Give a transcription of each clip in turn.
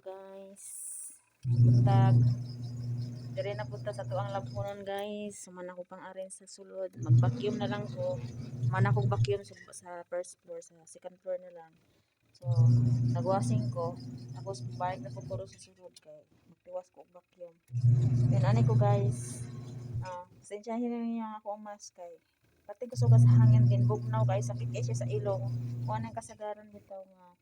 guys. Buntag. Dire na punta sa tuang labunon guys. Suman ako pang arin sa sulod. Mag-vacuum na lang ko. Man ako vacuum sa first floor, sa second floor na lang. So, nagwashing ko. Tapos balik na ko puro sa sulod kay magtiwas ko og vacuum. Then ani ko guys. Sensyahin na niya ako ang mask kay. Pati ko sa hangin din bugnaw guys, sakit kay siya sa ilong. Kuha nang kasagaran bitaw nga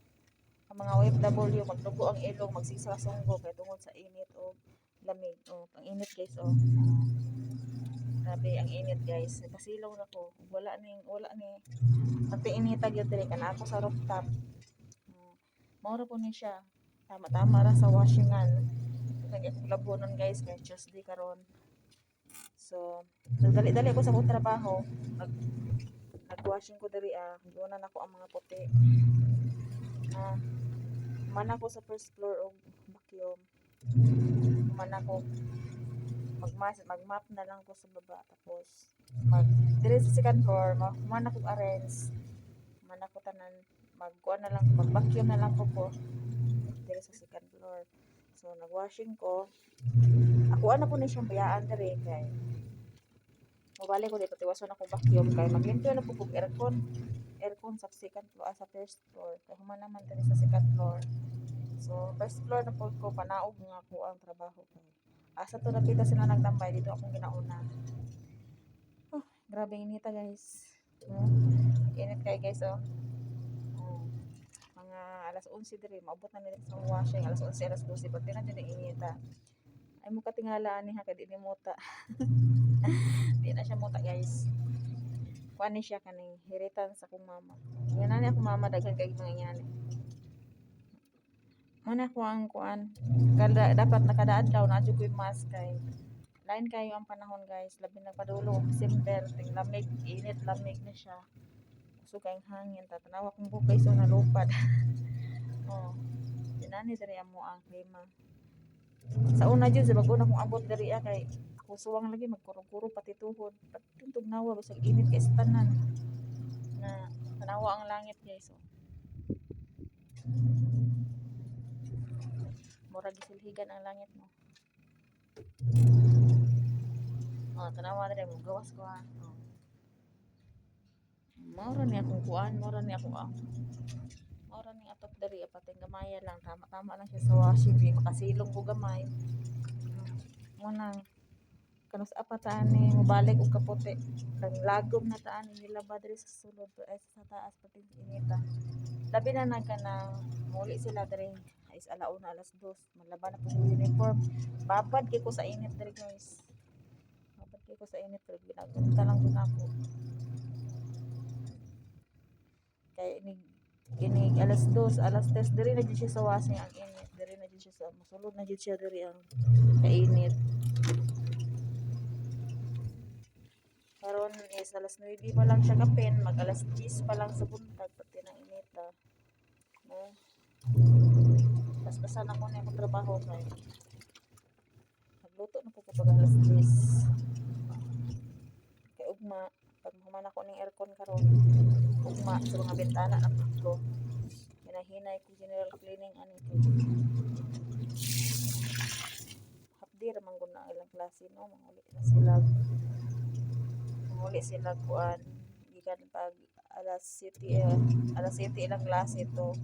ang mga OFW magdugo ang ilong, magsisasunggo kay tungod sa init o lamig. Ang init guys grabe ang init guys. Pasilaw na ko. Wala ni pati inita gyud diri kana ako sa rooftop. Maura po ni siya. Tama-tama ra sa washingan. Kaya akong labunon guys kay Tuesday karon. So, nagdali-dali ako sa akong trabaho. Nag-washing ko diri Doon na ako ang mga puti. Man ako sa first floor og vacuum. Man ako mag-map na lang ko sa baba tapos dire sa second floor man ako arrange. Man ako tanan magkuha na lang mag-vacuum na lang ko dire sa second floor. So nag-washing ko. Ako ana po ni siyang bayaan diri kay mabalik ko dito tiwason ako vacuum kay maglimpyo na po kog aircon sa second floor sa first floor kay human naman diri sa second floor. So first floor na po ko panaog nga ako ang trabaho kay asa to nakita sila nagtambay dito akong ginauna. Grabe inita guys. Init kay guys mga alas 11 diri maabot na nila sa washing alas 11 alas 12 pati na diri inita. Ay mo katingalaan ni ha kay di ni muta. Di na siya muta guys. Kuan ni siya kaning hiritan sa akong mama. Yan na akong mama daghan kay mga ingani. Mana ko ang kuan dapat nakadaadlaw na jud ko mask kay lain kayo ang panahon guys labi na padulo December ting lamig init lamig na siya so kayong hangin tatanawa kong bukay so nalupad. Dinani diri amo ang klima sa una jud sa bag-una kong abot diri kay kusuwang lagi magkurong-kuro pati tuhod pati tugnawa bisag init kay sa tanan na tanawa ang langit guys murag gisilhigan ang langit mo. Tanawa na rin mo gawas ko maura ni akong kuan maura ni atok dari apating gamaya lang tama lang siya sa washing di makasilong ko gamay muna kanus apataan ni mobalik og kapote kang lagom na taan nila ba diri sa sulod ay sa taas pati inita labi na nagkanang muli sila diri is alauna alas 2 malaban na pud uniform babad kay ko sa init diri guys babad kay ko sa init pero ginagunta lang dun ako kay ini alas 2 alas 3 diri na jud siya sa washing ang init diri na jud siya sa masulod na jud siya diri ang kainit karon is alas 9 pa lang siya kapin mag alas 10 pa lang sa buntag pati ng inita basta na ko na akong trabaho kay nagluto na ko pag alas 10 kay ugma pag human ako ning aircon karon ugma sa mga bintana na ko hinahinay ko general cleaning ani ko hapdi ra man gud na ilang klase no manguli sila kuan gikan pag alas 7 ilang klase to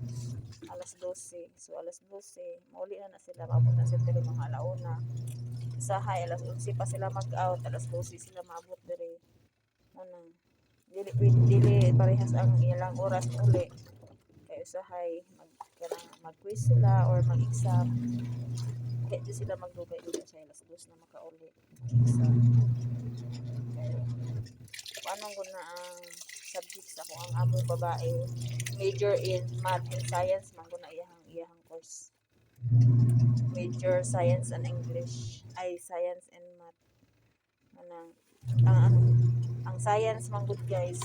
alas 12 so alas 12 mauli na sila maabot na sila diri mga alauna sahay alas 11 pa sila mag-out alas 12 sila maabot diri dili parehas ang ilang oras uli kay usahay mag-quiz sila or mag-exam kaya di sila magdugay dito sa alas 2 na makauli exam paano ko na ang subjects ako ang among babae major in math and science man ko na iyahang course major science and English ay science and math ang science man good guys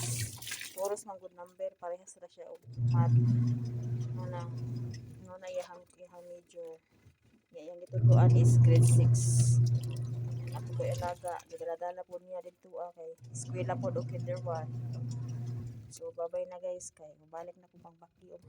puros man good number parehas ra siya og math na iyahang major yang gituduan is grade 6 ako ko ilaga gidala po niya dito kay eskwela po og kinder 1 so babay na guys kay mabalik na ko pang vacuum